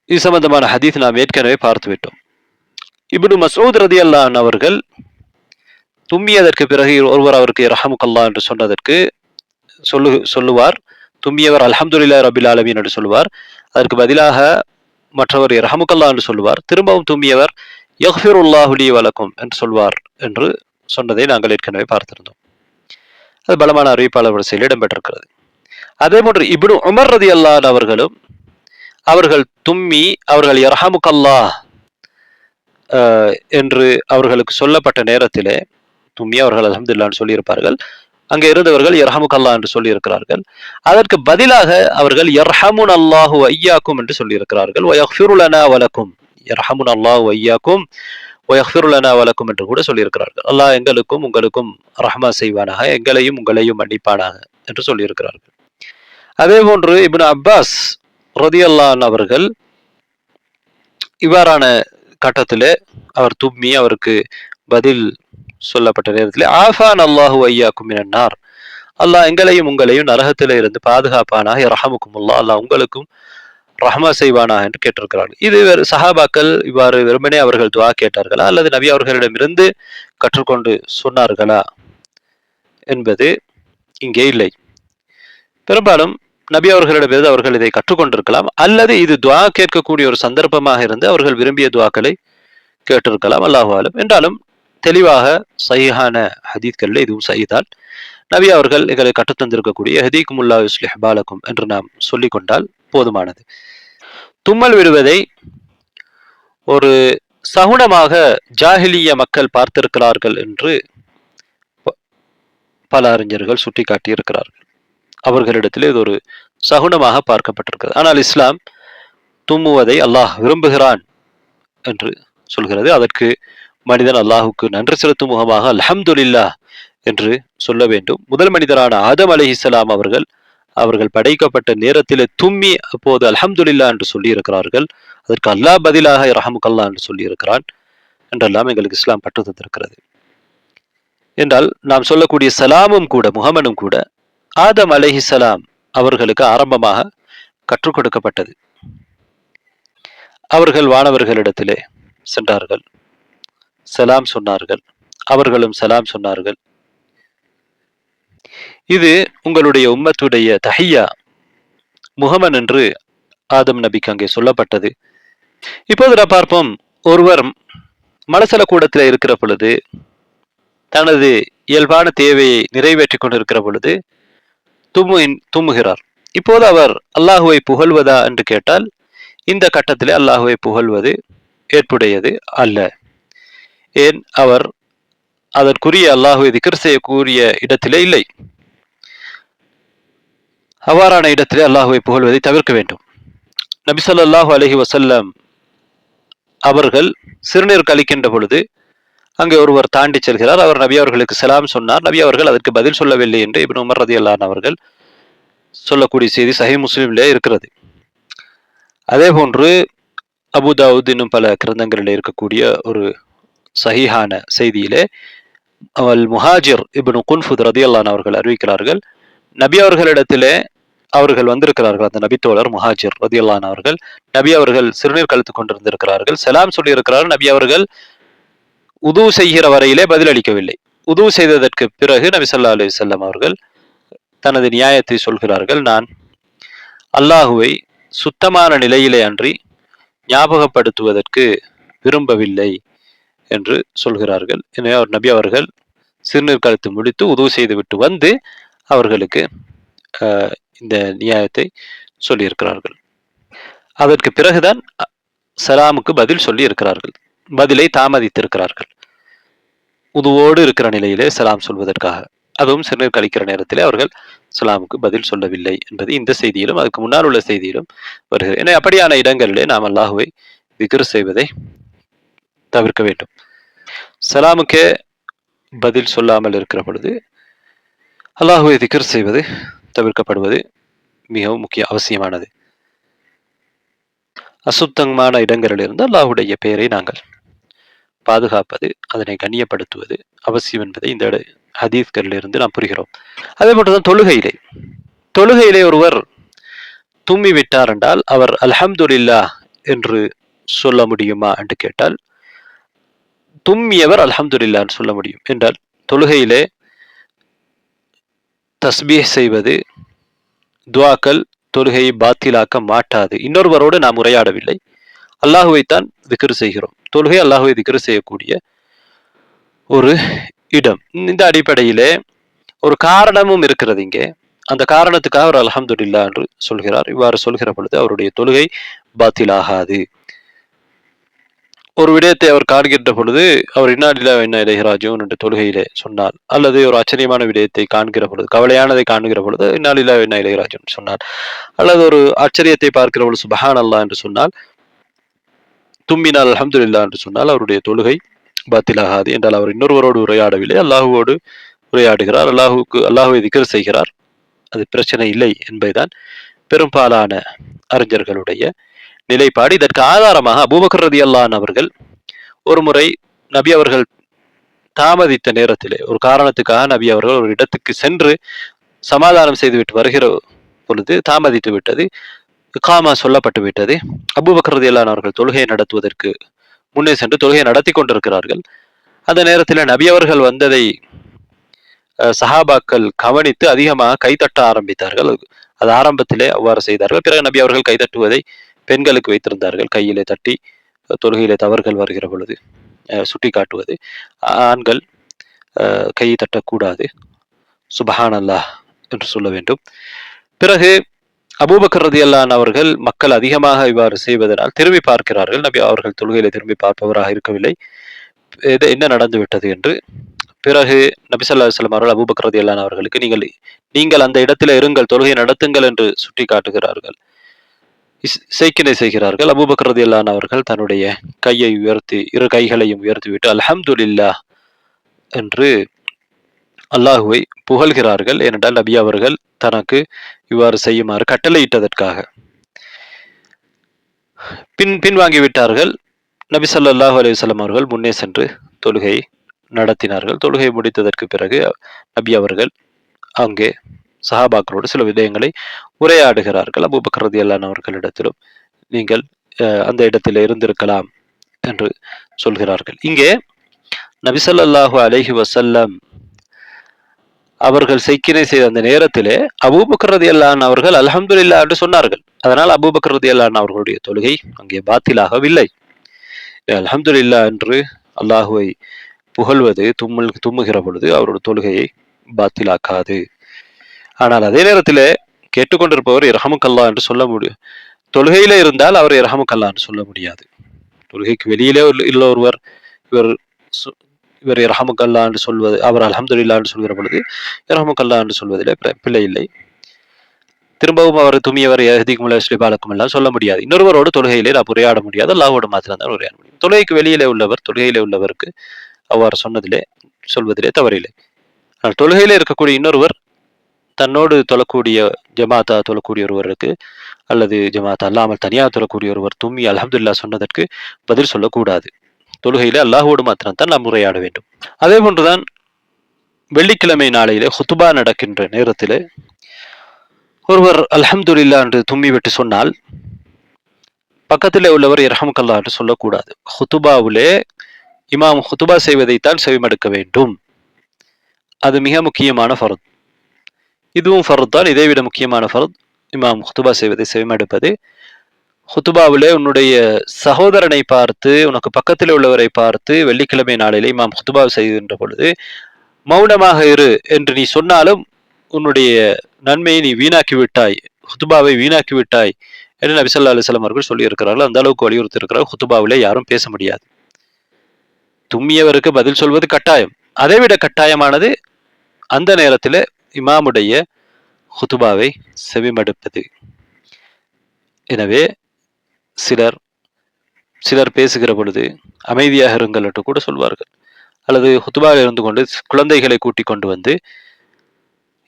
இது சம்பந்தமான ஹதீஸ் நாம் ஏற்கனவே பார்த்துவிட்டோம். இப்னு மஸ்ஊத் ரலியல்லாஹு அன்ஹு அவர்கள் தும்மியதற்கு பிறகு ஒருவர் அவருக்கு இரஹமுக்கல்லாஹ் என்று சொன்னதற்கு சொல்லுவார், தும்மியவர் அல்ஹம்துலில்லாஹி ரப்பில் ஆலமீன் என்று சொல்லுவார். அதற்கு பதிலாக மற்றவர் இரஹமுக்கல்லாஹ் என்று சொல்லுவார். திரும்பவும் தும்மியவர் யக்ஃபிருல்லாஹு லீ வலக்கும் என்று சொல்வார் என்று சொன்னதை நாங்கள் ஏற்கனவே பார்த்திருந்தோம். அது பலமான அறிவிப்பாளர் வரிசையில் இடம்பெற்றிருக்கிறது. அதே போன்று இப்னு உமர் ரலியல்லாஹு அன்ஹு அவர்களும் அவர்கள் தும்மி அவர்கள் யர்ஹமுக்கல்லாஹ் என்று அவர்களுக்கு சொல்லப்பட்ட நேரத்திலே தும்மி அவர்கள் அல்ஹம்துலில்லாஹ் சொல்லியிருப்பார்கள். அங்கே இருந்தவர்கள் யர்ஹமுக்கல்லாஹ் என்று சொல்லியிருக்கிறார்கள். அதற்கு பதிலாக அவர்கள் யர்ஹமுனல்லாஹு வ இய்யாக்கும் என்று சொல்லியிருக்கிறார்கள். வ யக்ஃபிரு லனா வ லக்கும், யர்ஹமுனல்லாஹு வ இய்யாக்கும் வ யக்ஃபிரு லனா வ லக்கும் என்று கூட சொல்லியிருக்கிறார்கள். அல்லாஹ் எங்களுக்கும் உங்களுக்கும் ரஹ்மா செய்வானாக, எங்களையும் உங்களையும் மன்னிப்பானாக என்று சொல்லியிருக்கிறார்கள். அதே போன்று இப்னு அப்பாஸ் ரலியல்லாஹு அன்ஹு அவர்கள் இவ்வாறான கட்டத்திலே அவர் தும்மி அவருக்கு பதில் சொல்லப்பட்ட நேரத்திலே ஆஃபான் அல்லாஹு ஐயாக்கும் மினன்னார், அல்லாஹ் எங்களையும் உங்களையும் நரகத்தில இருந்து பாதுகாப்பானாக, இரஹமுக்குமுல்லா, அல்லாஹ் உங்களுக்கும் ரஹ்மா செய்வானாக என்று கேட்டிருக்கிறார்கள். இது சஹாபாக்கள் இவ்வாறு வெறுமனே அவர்கள் துஆ கேட்டார்களா, அல்லது நபி அவர்களிடமிருந்து கற்றுக்கொண்டு சொன்னார்களா என்பது இங்கே இல்லை. பெரும்பாலும் நபி அவர்களிடமிருந்து அவர்கள் இதை கற்றுக்கொண்டிருக்கலாம், அல்லது இது துஆ கேட்கக்கூடிய ஒரு சந்தர்ப்பமாக இருந்து அவர்கள் விரும்பிய துஆக்களை கேட்டிருக்கலாம், அல்லாஹு ஆலம். என்றாலும் தெளிவாக சஹீஹான ஹதீஸ்களில் இதுவும் சஹீதான். நபி அவர்கள் எங்களை கற்றுத்தந்திருக்கக்கூடிய ஹதீக்குமுல்லா யுஸ்லிஹ் பாலக்கும் என்று நாம் சொல்லிக் கொண்டால் போதுமானது. தும்மல் விடுவதை ஒரு சகுனமாக ஜாஹிலிய மக்கள் பார்த்திருக்கிறார்கள் என்று பல அறிஞர்கள் சுட்டிக்காட்டி இருக்கிறார்கள். அவர்களிடத்தில் இது ஒரு சகுனமாக பார்க்கப்பட்டிருக்கிறது. ஆனால் இஸ்லாம் தும்முவதை அல்லாஹ் விரும்புகிறான் என்று சொல்கிறது. அதற்கு மனிதன் அல்லாஹுக்கு நன்றி செலுத்தும் முகமாக அல்ஹம்துலில்லாஹ் என்று சொல்ல வேண்டும். முதல் மனிதரான ஆதம் அலைஹிஸ்ஸலாம் அவர்கள் படைக்கப்பட்ட நேரத்திலே தும்மி அப்போது அல்ஹம்துலில்லாஹ் என்று சொல்லி இருக்கிறார்கள். அதற்கு அல்லாஹ் பதிலாக இரஹமுக்கல்லா என்று சொல்லி இருக்கிறான் என்றெல்லாம் எங்களுக்கு இஸ்லாம் பற்று தந்திருக்கிறது. என்றால் நாம் சொல்லக்கூடிய சலாமும் கூட, முஹம்மதும் கூட ஆதம் அலைஹிஸ்ஸலாம் அவர்களுக்கு ஆரம்பமாக கற்றுக் கொடுக்கப்பட்டது. அவர்கள் வானவர்களிடத்திலே சென்றார்கள், சலாம் சொன்னார்கள், அவர்களும் சலாம் சொன்னார்கள். இது உங்களுடைய உம்மத்துடைய தஹியா முஹம்மன் என்று ஆதம் நபிக்கு அங்கே சொல்லப்பட்டது. இப்போது நான் பார்ப்போம், ஒருவர் மலசல கூடத்தில் இருக்கிற பொழுது, தனது இயல்பான தேவையை நிறைவேற்றிக் கொண்டிருக்கிற பொழுது தும்முகிறார். இப்போது அவர் அல்லாஹுவை புகழ்வதா என்று கேட்டால், இந்த கட்டத்திலே அல்லாஹுவை புகழ்வது ஏற்புடையது அல்ல. ஏன், அவர் அதற்குரிய அல்லாஹுவை திக்ர் செய்யக்கூடிய இடத்திலே இல்லை. அவ்வாறான இடத்திலே அல்லாஹுவை புகழ்வதை தவிர்க்க வேண்டும். நபி ஸல்லல்லாஹு அலைஹி வஸல்லம் அவர்கள் சிறுநீர் கழிக்கின்ற பொழுது அங்கே ஒருவர் தாண்டி செல்கிறார். அவர் நபி அவர்களுக்கு சலாம் சொன்னார். நபி அவர்கள் அதற்கு பதில் சொல்லவில்லை என்று இப்னு உமர் ரலியல்லாஹு அன்ஹு அவர்கள் சொல்லக்கூடிய செய்தி சஹீஹ் முஸ்லிமிலே இருக்கிறது. அதே போன்று அபு தாவூத் இன்னும் பல கிரந்தங்களில் இருக்கக்கூடிய ஒரு சஹீஹான செய்தியிலே அல் முஹாஜிர் இப்னு குன்ஃபுத் ரலியல்லாஹு அன்ஹு அவர்கள் அறிவிக்கிறார்கள், நபி அவர்களிடத்திலே அவர்கள் வந்திருக்கிறார்கள். அந்த நபித்தோழர் முஹாஜிர் ரலியல்லாஹு அன்ஹு அவர்கள் நபி அவர்கள் சிறுநீர் கழித்துக் கொண்டிருந்திருக்கிறார்கள். சலாம் சொல்லி இருக்கிறார்கள். நபி அவர்கள் உது செய்கிற வரையிலே பதில் அளிக்கவில்லை. உது செய்ததற்கு பிறகு நபி ஸல்லல்லாஹு அலைஹி வஸல்லம் அவர்கள் தனது நியாயத்தை சொல்கிறார்கள், நான் அல்லாஹுவை சுத்தமான நிலையிலே அன்றி ஞாபகப்படுத்துவதற்கு விரும்பவில்லை என்று சொல்கிறார்கள். எனவே அவர் நபி அவர்கள் சிறுநீர் கழித்து முடித்து உது செய்து விட்டு வந்து அவர்களுக்கு இந்த நியாயத்தை சொல்லியிருக்கிறார்கள். அதற்கு பிறகுதான் சலாமுக்கு பதில் சொல்லி இருக்கிறார்கள், பதிலை தாமதித்திருக்கிறார்கள். உதுவோடு இருக்கிற நிலையிலே சலாம் சொல்வதற்காக, அதுவும் சிறுநீர் கழிக்கிற நேரத்திலே அவர்கள் சலாமுக்கு பதில் சொல்லவில்லை என்பது இந்த செய்தியிலும் அதுக்கு முன்னால் உள்ள செய்தியிலும் வருகிறது. எனவே அப்படியான இடங்களிலே நாம் அல்லாஹுவை திக்ர் செய்வதை தவிர்க்க வேண்டும். சலாமுக்கே பதில் சொல்லாமல் இருக்கிற பொழுது அல்லாஹுவை திக்ர் செய்வது தவிர்க்கப்படுவது மிகவும் முக்கிய அவசியமானது. அசுத்தமான இடங்களிலிருந்து அல்லாஹுடைய பெயரை நாங்கள் பாதுகாப்பது, அதனை கண்ணியப்படுத்துவது அவசியம் என்பதை இந்த ஹதீஸ்களிலிருந்து நாம் புரிகிறோம். அதே போன்றுதான் தொழுகையிலே ஒருவர் தும்மி விட்டார் என்றால் அவர் அல்ஹம்துலில்லாஹ் என்று சொல்ல முடியுமா என்று கேட்டால், தும்மியவர் அல்ஹம்துலில்லாஹ் என்று சொல்ல முடியும். என்றால் தொழுகையிலே தஸ்பீஹ் செய்வது, துஆக்கள் தொழுகையை பாத்திலாக்க மாட்டாது. இன்னொருவரோடு நாம் உரையாடவில்லை, அல்லாஹுவைத்தான் திக்ர் செய்கிறோம். தொழுகை அல்லாஹுவை திக்ர் செய்யக்கூடிய ஒரு இடம். இந்த அடிப்படையிலே ஒரு காரணமும் இருக்கிறது இங்கே. அந்த காரணத்துக்காக அவர் அல்ஹம்துலில்லாஹ் என்று சொல்கிறார். இவ்வாறு சொல்கிற பொழுது அவருடைய தொழுகை பாத்திலாகாது. ஒரு விடயத்தை அவர் காண்கின்ற பொழுது அவர் இன்னா லில்லாஹி வ இன்னா இலைஹி ராஜிஊன் என்று தொழுகையிலே சொன்னார், அல்லது ஒரு ஆச்சரியமான விடயத்தை காண்கிற பொழுது, கவலையானதை காண்கிற பொழுது இன்னா லில்லாஹி வ இன்னா இலைஹி ராஜிஊன் சொன்னார், அல்லது ஒரு ஆச்சரியத்தை பார்க்கிற பொழுது சுப்ஹானல்லாஹ் என்று சொன்னால், தும்மினால் அல்ஹம்துலில்லாஹ் என்று சொன்னால் அவருடைய தொழுகை பாத்திலாகாது. என்றால் அவர் இன்னொருவரோடு உரையாடவில்லை, அல்லாஹுவோடு உரையாடுகிறார், அல்லாஹுவை திக்ர் செய்கிறார். அது பிரச்சனை இல்லை என்பதுதான் பெரும்பாலான அறிஞர்களுடைய நிலைப்பாடு. இதற்கு ஆதாரமாக அபூபக்கர் ரலியல்லாஹு அன்ஹு அவர்கள் ஒரு முறை நபி அவர்கள் தாமதித்த நேரத்திலே ஒரு காரணத்துக்காக நபி அவர்கள் ஒரு இடத்துக்கு சென்று சமாதானம் செய்துவிட்டு வருகிற பொழுது தாமதித்து விட்டது. இகாமா சொல்லப்பட்டு விட்டது. அபூபக்கர் ரலியல்லாஹு அவர்கள் தொழுகையை நடத்துவதற்கு முன்னே சென்று தொழுகையை நடத்தி கொண்டிருக்கிறார்கள். அந்த நேரத்தில் நபி அவர்கள் வந்ததை சஹாபாக்கள் கவனித்து அதிகமாக கைதட்ட ஆரம்பித்தார்கள். அது ஆரம்பத்திலே அவ்வாறு செய்தார்கள். பிறகு நபி அவர்கள் கைதட்டுவதை பெண்களுக்கு வைத்திருந்தார்கள். கையிலே தட்டி தொழுகையிலே தவறுகள் வருகிற பொழுது சுட்டி காட்டுவது. ஆண்கள் கை தட்டக்கூடாது. சுபஹான் அல்லாஹ் என்று சொல்ல வேண்டும். பிறகு அபூபக்கர் ரலியல்லாஹு அவர்கள் மக்கள் அதிகமாக இவ்வாறு செய்வதனால் திரும்பி பார்க்கிறார்கள். நபி அவர்கள் தொழுகையிலே திரும்பி பார்ப்பவராக இருக்கவில்லை. என்ன நடந்து விட்டது என்று. பிறகு நபி ஸல்லல்லாஹு அலைஹி வஸல்லம் அவர்கள் அபூபக்கர் ரலியல்லாஹு அவர்களுக்கு நீங்கள் அந்த இடத்திலே இருங்கள், தொழுகை நடத்துங்கள் என்று சுட்டி காட்டுகிறார்கள். செய்கினை செய்கிறார்கள். அபூபக்கர் ரலியல்லாஹு அவர்கள் தன்னுடைய கையை உயர்த்தி, இரு கைகளையும் உயர்த்திவிட்டு அல்ஹம்துலில்லாஹ் என்று அல்லாஹுவை புகழ்கிறார்கள். ஏனென்றால் நபி அவர்கள் தனக்கு இவ்வாறு செய்யுமாறு கட்டளையிட்டதற்காக. பின்வாங்கிவிட்டார்கள். நபி ஸல்லல்லாஹு அலைஹி வஸல்லம் அவர்கள் முன்னே சென்று தொழுகை நடத்தினார்கள். தொழுகை முடித்ததற்கு பிறகு நபி அவர்கள் அங்கே சஹாபாக்களோடு சில விடயங்களை உரையாடுகிறார்கள். அபூபக்கர் ரலியல்லாஹு அவர்களிடத்திலும் நீங்கள் அந்த இடத்தில் இருந்திருக்கலாம் என்று சொல்கிறார்கள். இங்கே நபி ஸல்லல்லாஹு அலைஹி வஸல்லம் அவர்கள் செய்கினை செய்த அந்த நேரத்திலே அபூபக்கர் ரலியல்லாஹு அவர்கள் அல்ஹம்துலில்லாஹ் என்று சொன்னார்கள். அதனால் அபூபக்கர் ரலியல்லாஹு அவர்களுடைய தொழுகை அங்கே பாத்திலாகவில்லை. அல்ஹம்துலில்லாஹ் என்று அல்லாஹுவை புகழ்வது தும்முகிற பொழுது அவருடைய தொழுகையை பாத்திலாக்காது. ஆனால் அதே நேரத்தில் கேட்டுக்கொண்டிருப்பவர் இரஹமுக்கல்லா என்று சொல்ல முடியும். தொழுகையில இருந்தால் அவர் இரஹமுக்கல்லா என்று சொல்ல முடியாது. தொழுகைக்கு வெளியிலே உள்ள ஒருவர் இவர் இரஹமுக்கல்லா என்று சொல்வது, அவர் அல்ஹம்துலில்லாஹ் என்று சொல்கிற பொழுது இரஹமுக்கல்லா என்று சொல்வதிலே பிழை இல்லை. திரும்பவும் அவர் துமியவர் பாலக்கும் எல்லாம் சொல்ல முடியாது. இன்னொருவரோடு தொழுகையிலே நாம் உரையாட முடியாது. அல்லாஹ்வோடு மாத்திரம் தான் உரையாட முடியும். தொழுகைக்கு வெளியிலே உள்ளவர் தொழுகையிலே உள்ளவருக்கு அவ்வாறு சொல்வதிலே தவறில்லை. ஆனால் தொழுகையிலே இருக்கக்கூடிய இன்னொருவர் தன்னோடு தொழக்கூடிய ஜமாத்தா தொழக்கூடிய ஒருவருக்கு அல்லது ஜமாத்தா அல்லாமல் தனியாக தொழக்கூடிய ஒருவர் தும்மி அல்ஹம்துலில்லாஹ் சொன்னதற்கு பதில் சொல்லக்கூடாது. தொழுகையிலே அல்லாஹ்வோடு மாத்திரம் தான் நாம் உரையாட வேண்டும். அதே போன்றுதான் வெள்ளிக்கிழமை நாளையிலே ஹுத்துபா நடக்கின்ற நேரத்திலே ஒருவர் அல்ஹம்துலில்லாஹ் என்று தும்மி விட்டு சொன்னால் பக்கத்திலே உள்ளவர் இரஹமுக்கல்லாஹ் என்று சொல்லக்கூடாது. ஹுத்துபாவிலே இமாம் ஹுத்துபா செய்வதைத்தான் செவிமடுக்க வேண்டும். அது மிக முக்கியமான ஃபர்த். இதுவும் ஃபர்த் தான். இதைவிட முக்கியமான ஃபர்த் இமாம் ஹுத்துபா செய்வதை செவிமடுப்பது. ஹுத்துபாவிலே உன்னுடைய சகோதரனை பார்த்து, உனக்கு பக்கத்தில் உள்ளவரை பார்த்து வெள்ளிக்கிழமை நாளிலே இமாம் ஹுத்துபா செய்கின்ற பொழுது மௌனமாக இரு என்று நீ சொன்னாலும் உன்னுடைய நன்மையை நீ வீணாக்கி விட்டாய், ஹுத்துபாவை வீணாக்கி விட்டாய் என்று நபி ஸல்லல்லாஹு அலைஹி வஸல்லம் அவர்கள் சொல்லி இருக்கிறார்கள். அந்த அளவுக்கு வலியுறுத்தி இருக்கிறார். ஹுத்துபாவிலே யாரும் பேச முடியாது. தும்மியவருக்கு பதில் சொல்வது கட்டாயம். அதைவிட கட்டாயமானது அந்த நேரத்தில் இமாமுடைய ஹுத்துபாவை செவிமடுப்பது. எனவே சிலர் பேசுகிற பொழுது அமைதியாக இருங்கள் என்று கூட சொல்வார்கள். அல்லது ஹுத்துபாவில் இருந்து கொண்டு குழந்தைகளை கூட்டிக் கொண்டு வந்து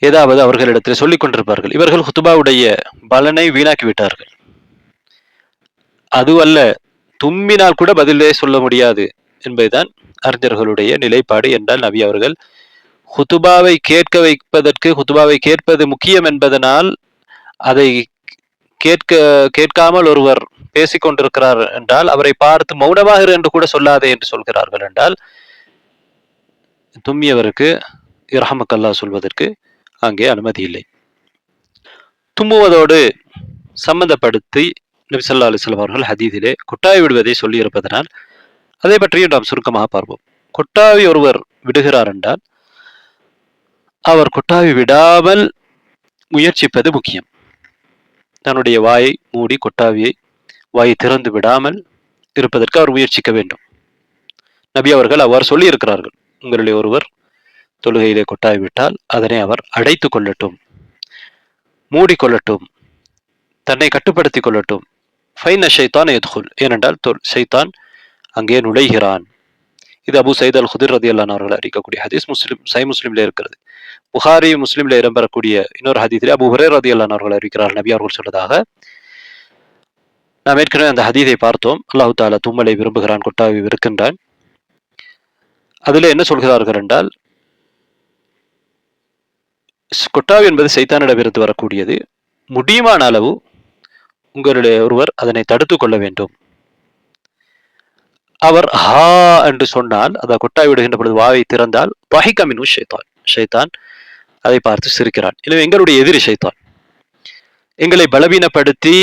ஏதாவது அவர்களிடத்தில் சொல்லிக் கொண்டிருப்பார்கள். இவர்கள் ஹுத்துபாவுடைய பலனை வீணாக்கி விட்டார்கள். அதுவல்ல, தும்மினால் கூட பதிலே சொல்ல முடியாது என்பதுதான் அறிஞர்களுடைய நிலைப்பாடு. என்றால் நபி அவர்கள் ஹுத்துபாவை கேட்க வைப்பதற்கு, ஹுத்துபாவை கேட்பது முக்கியம் என்பதனால் அதை கேட்காமல் ஒருவர் பேசிக்கொண்டிருக்கிறார் என்றால் அவரை பார்த்து மௌனமாக இரு என்று கூட சொல்லாதே என்று சொல்கிறார்கள். என்றால் தும்மியவருக்கு இரஹமுக்கல்லாஹ் சொல்வதற்கு அங்கே அனுமதி இல்லை. தும்முவதோடு சம்பந்தப்படுத்தி நபி ஸல்லல்லாஹு அலைஹி வஸல்லம் அவர்கள் ஹதீஸிலே கொட்டாவி விடுவதை சொல்லி இருப்பதனால் அதை பற்றியும் நாம் சுருக்கமாக பார்ப்போம். கொட்டாவி ஒருவர் விடுகிறார் என்றால் அவர் கொட்டாவி விடாமல் முயற்சிப்பது முக்கியம். தன்னுடைய வாயை மூடி வாயை திறந்து விடாமல் இருப்பதற்கு அவர் முயற்சிக்க வேண்டும். நபி அவர்கள் அவ்வாறு சொல்லி இருக்கிறார்கள். உங்களுடைய ஒருவர் தொழுகையிலே கொட்டாவி விட்டால் அதனை அவர் அடைத்து கொள்ளட்டும், மூடிக்கொள்ளட்டும், தன்னை கட்டுப்படுத்திக் கொள்ளட்டும். ஃபைன ஷைத்தான் யத்குல், ஏனென்றால் ஷைத்தான் அங்கே நுழைகிறான். இது அபு சயீத் அல் குத்ரி ரலியல்லாஹு அவர்கள் அறிக்கக்கூடிய ஹதீஸ். முஸ்லிம்ல இருக்கிறது. புகாரி முஸ்லிம்ல இடம்பெறக்கூடிய இன்னொரு ஹதீஸிலே அபு ஹுரைரா ரலியல்லாஹு அவர்கள் அறிவிக்கிறார். நபி அவர்கள் சொன்னதாக நாம் ஏற்கனவே அந்த ஹதீஸை பார்த்தோம். அல்லாஹ் தஆலா தும்மலை விரும்புகிறான், கொட்டாவி வெறுக்கின்றான். அதில் என்ன சொல்கிறார்கள் என்றால், கொட்டாவி என்பது சைத்தானிடமிருந்து வரக்கூடியது. முடியுமான அளவு உங்களுடைய ஒருவர் அதனை தடுத்துக் கொள்ள வேண்டும். அவர் ஹா என்று சொன்னால், அதாவது கொட்டாவி விடுகின்ற பொழுது வாயை திறந்தால் வஹிக மின்ஹு ஷைத்தான், ஷைத்தான் அதை பார்த்து சிரிக்கிறான். எனவே எங்களுடைய எதிரி ஷைத்தான். எங்களை பலவீனப்படுத்தி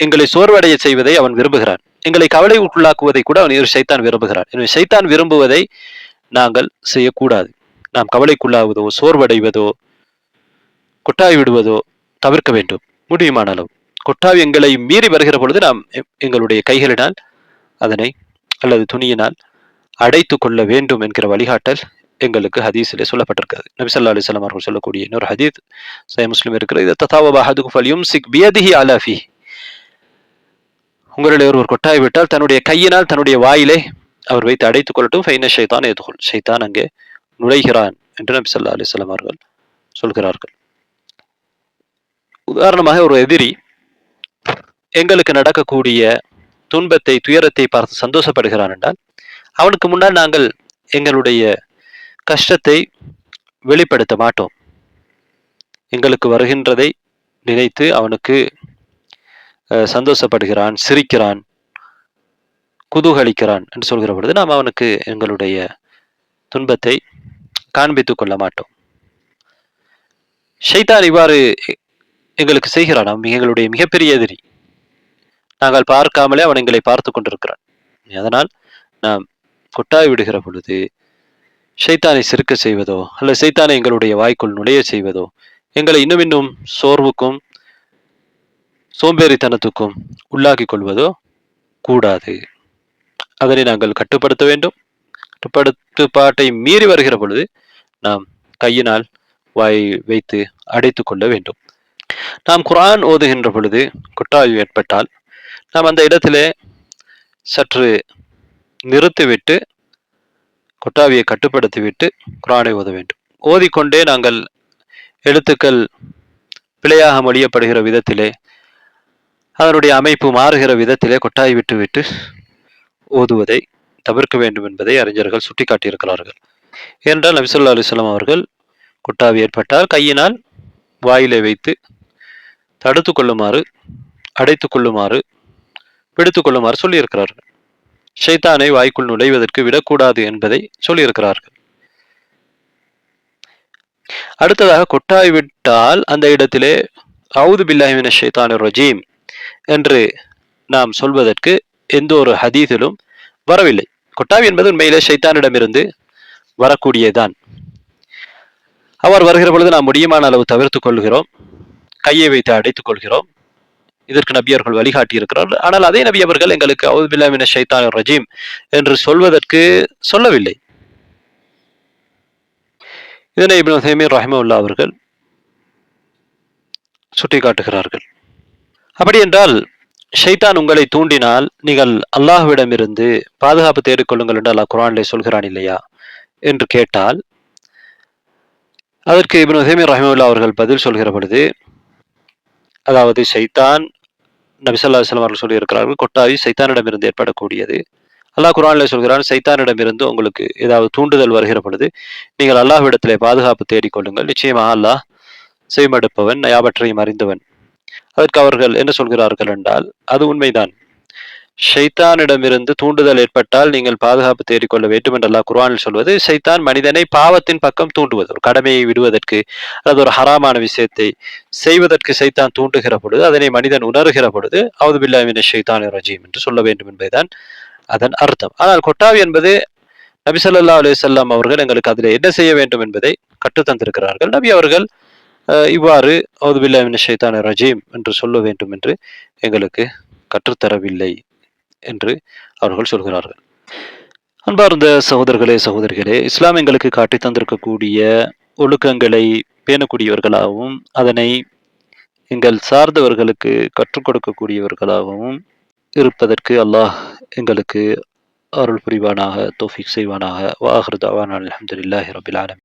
எங்களை சோர்வடைய செய்வதை அவன் விரும்புகிறான். எங்களை கவலைக்குள்ளாக்குவதை கூட அவன் ஷைத்தான் விரும்புகிறான். எனவே ஷைத்தான் விரும்புவதை நாங்கள் செய்யக்கூடாது. நாம் கவலைக்குள்ளாவதோ, சோர்வடைவதோ, கொட்டாவி விடுவதோ தவிர்க்க வேண்டும் முடியுமான அளவு. கொட்டாவி எங்களை மீறி வருகிற பொழுது நாம் எங்களுடைய கைகளினால் அதனை அல்லது துணியினால் அடைத்துக் கொள்ள வேண்டும் என்கிற வழிகாட்டல் எங்களுக்கு ஹதீஸிலே சொல்லப்பட்டிருக்கிறது. நபி ஸல்லல்லாஹு அலைஹி வஸல்லம் அவர்கள் சொல்லக்கூடிய இன்னொரு ஹதீஸ் சஹீஹ் முஸ்லிம் இருக்கிறது. இத ததாவப அஹதுக்கும் ஃபல்யும்சிக் பியதிஹி அலா ஃபீஹி. உங்களுடைய ஒருவர் கொட்டாய் விட்டால் தன்னுடைய கையினால் தன்னுடைய வாயிலே அவர் வைத்து அடைத்துக் கொள்ளட்டும். ஃபைன ஷைத்தான் யதுகுல், ஷைத்தான் அங்கே நுழைகிறான் என்று நபி ஸல்லல்லாஹு அலைஹி வஸல்லம் அவர்கள் சொல்கிறார்கள். உதாரணமாக ஒரு எதிரி எங்களுக்கு நடக்கக்கூடிய துன்பத்தை, துயரத்தை பார்த்து சந்தோஷப்படுகிறான் என்றால் அவனுக்கு முன்னால் நாங்கள் எங்களுடைய கஷ்டத்தை வெளிப்படுத்த மாட்டோம். எங்களுக்கு வருகின்றதை நினைத்து அவனுக்கு சந்தோஷப்படுகிறான், சிரிக்கிறான், குதூகலிக்கிறான் என்று சொல்கிற பொழுது நாம் அவனுக்கு எங்களுடைய துன்பத்தை காண்பித்துக் கொள்ள மாட்டோம். ஷைத்தான் இவ்வாறு எங்களுக்கு செய்கிறான். அவன் எங்களுடைய மிகப்பெரிய எதிரி. நாங்கள் பார்க்காமலே அவன் எங்களை பார்த்து கொண்டிருக்கிறான். அதனால் நாம் கொட்டாய் விடுகிற பொழுது ஷைத்தானை சிரிக்க செய்வதோ அல்லது ஷைத்தானை எங்களுடைய வாய்க்குள் நுழைய செய்வதோ எங்களை இன்னும் இன்னும் சோர்வுக்கும் சோம்பேறித்தனத்துக்கும் உள்ளாக்கி கொள்வதோ கூடாது. அதனை நாங்கள் கட்டுப்படுத்த வேண்டும். கட்டுப்பாட்டை மீறி வருகிற பொழுது நாம் கையினால் வாயை வைத்து அடைத்துக் கொள்ள வேண்டும். நாம் குர்ஆன் ஓதுகின்ற பொழுது கொட்டாவி ஏற்பட்டால் நாம் அந்த இடத்திலே சற்று நிறுத்திவிட்டு கொட்டாவியை கட்டுப்படுத்திவிட்டு குர்ஆனை ஓத வேண்டும். ஓதிக்கொண்டே நாங்கள் எழுத்துக்கள் பிழையாக மொழியப்படுகிற விதத்திலே, அதனுடைய அமைப்பு மாறுகிற விதத்திலே கொட்டாய் விட்டு ஓதுவதை தவிர்க்க வேண்டும் என்பதை அறிஞர்கள் சுட்டிக்காட்டியிருக்கிறார்கள். ஏனென்றால் நபி ஸல்லல்லாஹு அலைஹி வஸல்லம் அவர்கள் கொட்டாவி ஏற்பட்டால் கையினால் வாயிலை வைத்து தடுத்து கொள்ளுமாறு, அடைத்துக் கொள்ளுமாறு, பிடித்துக் கொள்ளுமாறு சொல்லியிருக்கிறார்கள். ஷைத்தானை வாய்க்குள் நுழைவதற்கு விடக்கூடாது என்பதை சொல்லியிருக்கிறார்கள். அடுத்ததாக கொட்டாய் விட்டால் அந்த இடத்திலே அஊது பில்லாஹி மினஷ் ஷைத்தானிர் ரஜீம் என்று நாம் சொல்வதற்கு எந்த ஒரு ஹதீஸிலும் வரவில்லை. கொட்டாவி என்பது உண்மையிலே ஷைத்தானிடமிருந்து வரக்கூடியதான். அவர் வருகிற பொழுது நாம் முடியுமான அளவு தவிர்த்துக் கொள்கிறோம், கையை வைத்து அடைத்துக் கொள்கிறோம். இதற்கு நபி அவர்கள் வழிகாட்டி இருக்கிறார்கள். ஆனால் அதே நபி அவர்கள் எங்களுக்கு அஊது பில்லாஹி மினஷ் ஷைத்தானிர் ரஜீம் என்று சொல்வதற்கு சொல்லவில்லை. இதனை இப்னு உதைமீன் ரஹிமஹுல்லாஹ் அவர்கள் சுட்டிக்காட்டுகிறார்கள். அப்படி என்றால் ஷைத்தான் உங்களை தூண்டினால் நீங்கள் அல்லாஹ்விடமிருந்து பாதுகாப்பு தேடிக்கொள்ளுங்கள் என்று அல்லாஹ் குர்ஆனிலே சொல்கிறான் இல்லையா என்று கேட்டால், அதற்கு இப்னு உதைமீன் ரஹிமஹுல்லாஹ் அவர்கள் பதில் சொல்கிற பொழுது, அதாவது ஷைத்தான், நபி ஸல்லல்லாஹு அலைஹி வஸல்லம் அவர்கள் சொல்லியிருக்கிறார்கள் கொட்டாவி ஷைத்தானிடமிருந்து ஏற்படக்கூடியது. அல்லாஹ் குர்ஆனிலே சொல்கிறான், ஷைத்தானிடமிருந்து உங்களுக்கு ஏதாவது தூண்டுதல் வருகிற பொழுது நீங்கள் அல்லாஹ்விடத்திலே பாதுகாப்பு தேடிக்கொள்ளுங்கள், நிச்சயமாக அல்லாஹ் செய்மடுப்பவன், யாவற்றையும் அறிந்தவன். அதற்கு அவர்கள் என்ன சொல்கிறார்கள் என்றால், அது உண்மைதான். ஷைத்தானிடமிருந்து தூண்டுதல் ஏற்பட்டால் நீங்கள் பாதுகாப்பு தேடிக்கொள்ள வேண்டும் என்று அல்லாஹ் குர்ஆனில் சொல்வது, ஷைத்தான் மனிதனை பாவத்தின் பக்கம் தூண்டுவது, ஒரு கடமையை விடுவதற்கு அல்லது ஒரு ஹராமான விஷயத்தை செய்வதற்கு ஷைத்தான் தூண்டுகிற பொழுது, அதனை மனிதன் உணர்கிற பொழுது அஊது பில்லாஹி மினஷ் ஷைத்தானிர் ரஜீம் என்று சொல்ல வேண்டும் என்பதுதான் அதன் அர்த்தம். ஆனால் கொட்டாவி என்பது நபி ஸல்லல்லாஹு அலைஹி வஸல்லம் அவர்கள் எங்களுக்கு அதில் என்ன செய்ய வேண்டும் என்பதை கற்றுத் தந்திருக்கிறார்கள். நபி அவர்கள் இவ்வாறு அஊது பில்லாஹி மினஷ் ஷைத்தானிர் ரஜீம் என்று சொல்ல வேண்டும் என்று எங்களுக்கு கற்றுத்தரவில்லை என்று அவர்கள் சொல்கிறார்கள். அன்பார்ந்த சகோதரர்களே, சகோதரிகளே, இஸ்லாம் எங்களுக்கு காட்டி தந்திருக்கக்கூடிய ஒழுக்கங்களை பேணக்கூடியவர்களாகவும் அதனை எங்கள் சார்ந்தவர்களுக்கு கற்றுக் கொடுக்கக்கூடியவர்களாகவும் இருப்பதற்கு அல்லாஹ் எங்களுக்கு அருள் புரிவானாக, தௌஃபீக் செய்வானாக. வ ஆகிரு தஅவானா அல்ஹம்துலில்லாஹி ரப்பில் ஆலமீன்.